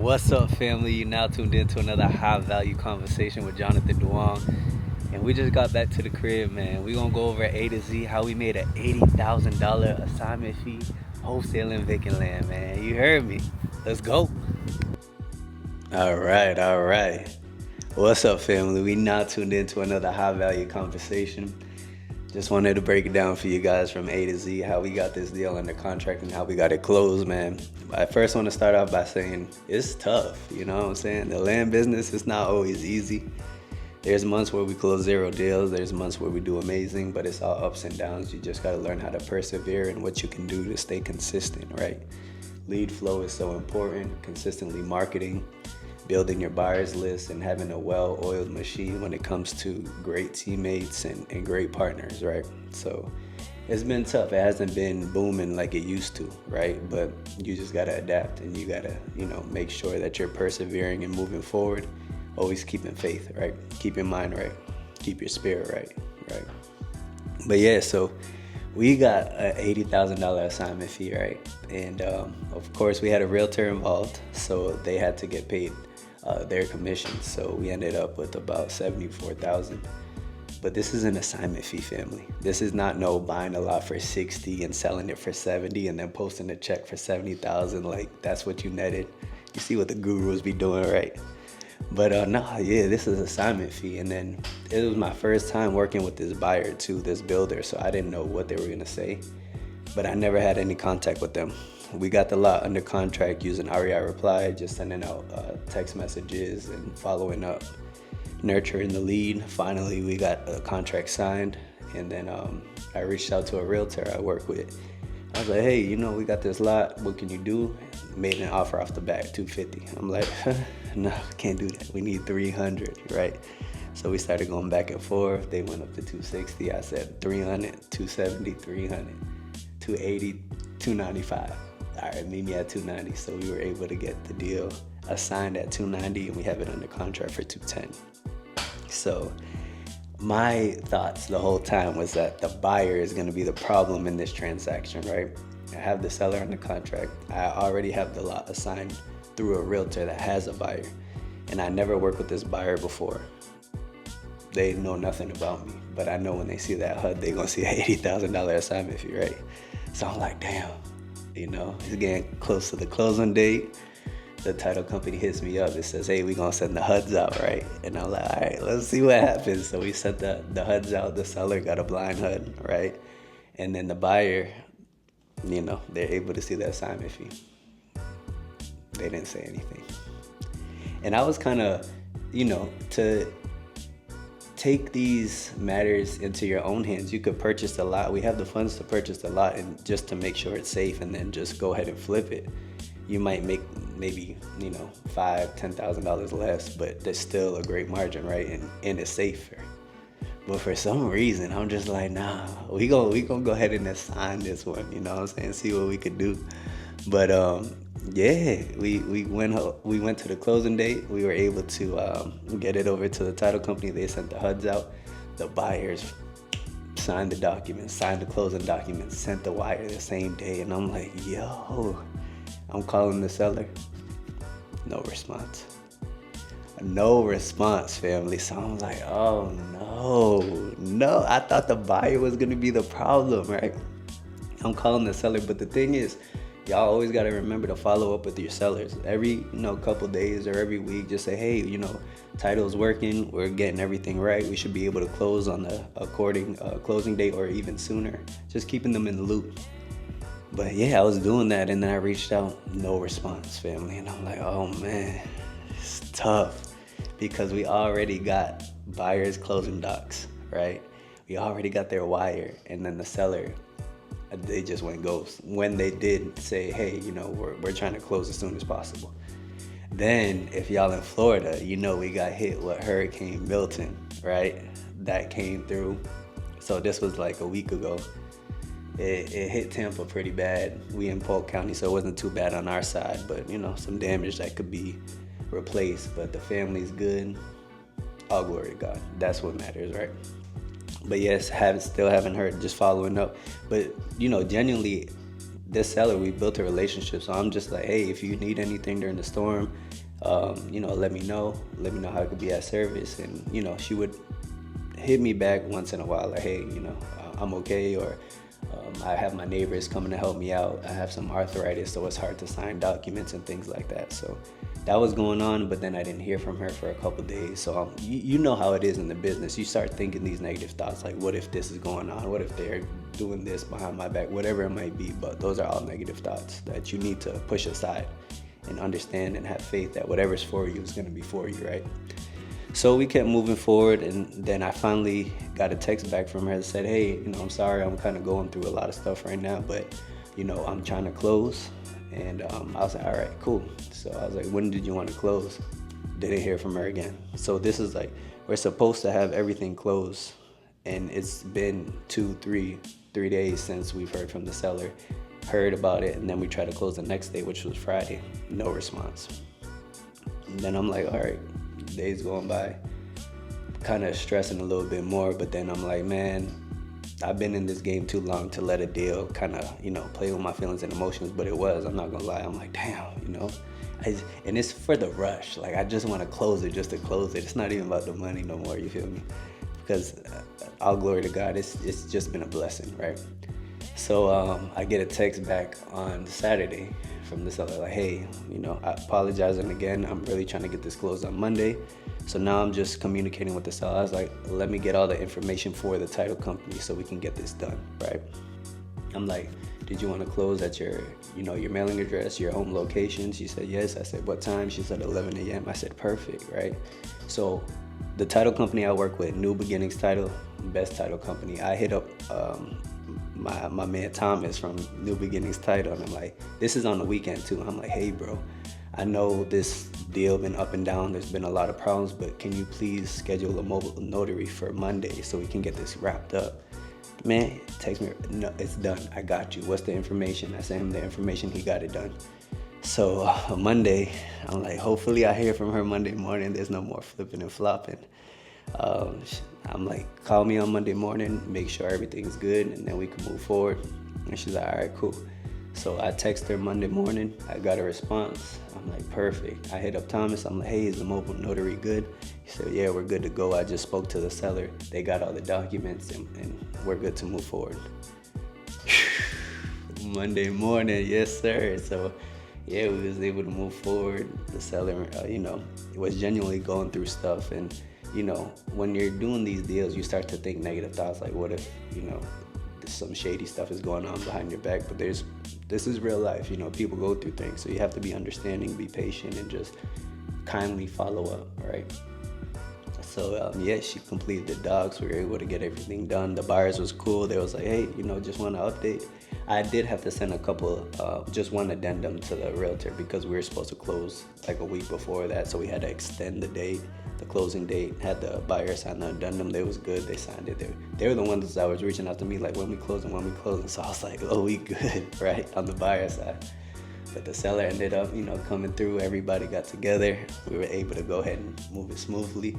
What's up, family? You now tuned into another high value conversation with Jonathan Duong. And we just got back to the crib, man. We gonna go over A to Z how we made an $80,000 assignment fee wholesaling vacant land, man. You heard me. Let's go. All right. What's up, family? We now tuned into another high value conversation. Just wanted to break it down for you guys from A to Z, how we got this deal under contract and how we got it closed, man. I first want to start off by saying it's tough, you know what I'm saying? The land business is not always easy. There's months where we close 0 deals, there's months where we do amazing, but it's all ups and downs. You just got to learn how to persevere and what you can do to stay consistent, right? Lead flow is so important, consistently marketing, building your buyers list, and having a well-oiled machine when it comes to great teammates and great partners, right? So it's been tough. It hasn't been booming like it used to, right? But you just gotta adapt, and you gotta, make sure that you're persevering and moving forward, always keeping faith, right? Keep your mind right, keep your spirit right? But yeah, so we got an $80,000 assignment fee, right? And of course we had a realtor involved, so they had to get paid their commission. So we ended up with about $74,000. But this is an assignment fee, family. This is not no buying a lot for 60 and selling it for 70 and then posting a check for 70,000. Like, that's what you netted. You see what the gurus be doing, right? But this is assignment fee. And then it was my first time working with this buyer too, this builder. So I didn't know what they were gonna say, but I never had any contact with them. We got the lot under contract using REI Reply, just sending out text messages and following up, nurturing the lead. Finally, we got a contract signed, and then I reached out to a realtor I work with. I was like, hey, we got this lot. What can you do? Made an offer off the bat, $250. I'm like, no, can't do that. We need $300, right? So we started going back and forth. They went up to $260. I said $300, $270, $300, $280, $295. All right, meet me at $290. So we were able to get the deal assigned at $290, and we have it under contract for $210. So my thoughts the whole time was that the buyer is going to be the problem in this transaction, right? I have the seller under contract. I already have the lot assigned through a realtor that has a buyer, and I never worked with this buyer before. They know nothing about me, but I know when they see that HUD, they're going to see an $80,000 assignment fee, right? So I'm like, damn. It's getting close to the closing date. The title company hits me up. It says, hey, we're going to send the HUDs out, right? And I'm like, all right, let's see what happens. So we sent the HUDs out. The seller got a blind HUD, right? And then the buyer, they're able to see the assignment fee. They didn't say anything. And I was kind of, to take these matters into your own hands. You could purchase the lot. We have the funds to purchase the lot, and just to make sure it's safe, and then just go ahead and flip it. You might make maybe $5,000-$10,000 less, but there's still a great margin, right? And it's safer. But for some reason, I'm just like, nah, we gonna go ahead and assign this one. You know what I'm saying? See what we could do. But we went to the closing date. We were able to get it over to the title company. They sent the HUDs out. The buyers signed the documents, signed the closing documents, sent the wire the same day. And I'm like, yo, I'm calling the seller. No response. No response, family. So I'm like, oh no. I thought the buyer was gonna be the problem, right? I'm calling the seller, but the thing is, y'all always got to remember to follow up with your sellers. Every couple days or every week, just say, hey, title's working, we're getting everything right, we should be able to close on the according closing date or even sooner. Just keeping them in the loop. But yeah, I was doing that, and then I reached out, no response, family. And I'm like, oh man, it's tough, because we already got buyers closing docs, right? We already got their wire, and then the seller, they just went ghost. When they did say, hey, we're trying to close as soon as possible. Then if y'all in Florida, we got hit with Hurricane Milton, right? That came through. So this was like a week ago. It hit Tampa pretty bad. We in Polk County, so it wasn't too bad on our side, but some damage that could be replaced. But the family's good. All glory to God. That's what matters, right? But yes, still haven't heard, just following up. But, genuinely, this seller, we built a relationship. So I'm just like, hey, if you need anything during the storm, let me know how I could be at service. And, she would hit me back once in a while, like, hey, I'm okay, or I have my neighbors coming to help me out. I have some arthritis, so it's hard to sign documents and things like that. So that was going on, but then I didn't hear from her for a couple days. So you know how it is in the business. You start thinking these negative thoughts, like, what if this is going on? What if they're doing this behind my back? Whatever it might be, but those are all negative thoughts that you need to push aside and understand and have faith that whatever's for you is going to be for you, right? So we kept moving forward, and then I finally got a text back from her that said, hey, I'm sorry, I'm kind of going through a lot of stuff right now, but, I'm trying to close. And I was like, all right, cool. So I was like, when did you want to close? Didn't hear from her again. So this is like, we're supposed to have everything closed, and it's been 3 days since we've heard from the seller, heard about it, and then we tried to close the next day, which was Friday. No response. And then I'm like, all right, days going by, kind of stressing a little bit more, but then I'm like, man, I've been in this game too long to let a deal kind of, play with my feelings and emotions. But I'm not gonna lie, I'm like, damn, and it's for the rush. Like, I just want to close it just to close it. It's not even about the money no more, you feel me? Because all glory to God, it's just been a blessing, right? So I get a text back on Saturday from the seller, like, hey, I apologizing again. I'm really trying to get this closed on Monday. So now I'm just communicating with the seller. I was like, let me get all the information for the title company so we can get this done, right? I'm like, did you want to close at your mailing address, your home location? She said, yes. I said, what time? She said 11 a.m. I said, perfect, right? So the title company I work with, New Beginnings Title, best title company. I hit up my man Thomas from New Beginnings Title, and I'm like, this is on the weekend too. I'm like, hey bro, I know this deal been up and down. There's been a lot of problems, but can you please schedule a mobile notary for Monday so we can get this wrapped up? Man, text me, no, it's done. I got you. What's the information? I sent him the information. He got it done. So Monday, I'm like, hopefully I hear from her Monday morning. There's no more flipping and flopping. I'm like, call me on Monday morning, make sure everything's good, and then we can move forward. And she's like, all right, cool. So I text her Monday morning. I got a response. I'm like, perfect. I hit up Thomas. I'm like, hey, is the mobile notary good? He said, yeah, we're good to go. I just spoke to the seller. They got all the documents, and we're good to move forward. Monday morning, yes, sir. So yeah, we was able to move forward. The seller, was genuinely going through stuff. And, when you're doing these deals, you start to think negative thoughts like, what if, some shady stuff is going on behind your back? But this is real life. People go through things. So you have to be understanding, be patient, and just kindly follow up, right? So, she completed the docs. We were able to get everything done. The buyers was cool. They was like, hey, just want to update. I did have to send a couple, just one addendum to the realtor because we were supposed to close like a week before that. So we had to extend the date, the closing date, had the buyer sign the addendum. They was good. They signed it. They were the ones that was reaching out to me like, when we closing. So I was like, oh, we good, right? On the buyer side. But the seller ended up, coming through. Everybody got together. We were able to go ahead and move it smoothly.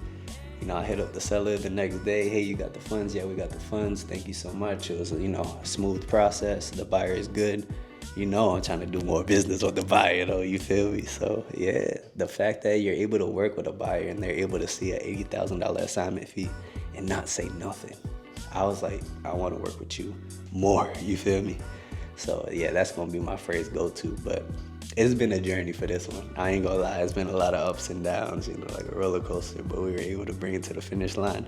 I hit up the seller the next day. Hey, you got the funds? Yeah, we got the funds. Thank you so much. It was, a smooth process. The buyer is good. I'm trying to do more business with the buyer, though. You feel me? So, yeah, the fact that you're able to work with a buyer and they're able to see an $80,000 assignment fee and not say nothing. I was like, I want to work with you more. You feel me? So, yeah, that's going to be my phrase go-to. But it's been a journey for this one. I ain't gonna lie, it's been a lot of ups and downs, like a roller coaster, but we were able to bring it to the finish line.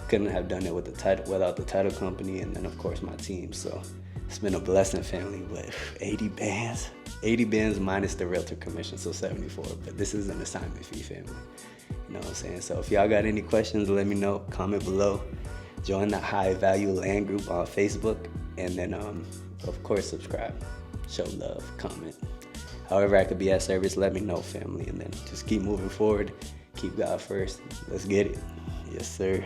Couldn't have done it with without the title company, and then of course my team. So it's been a blessing, family. But 80 bands minus the realtor commission, so 74. But this is an assignment fee, family. You know what I'm saying? So if y'all got any questions, let me know. Comment below. Join the High Value Land Group on Facebook, and then of course subscribe, show love, comment. However I could be at service, let me know, family. And then just keep moving forward. Keep God first. Let's get it. Yes, sir.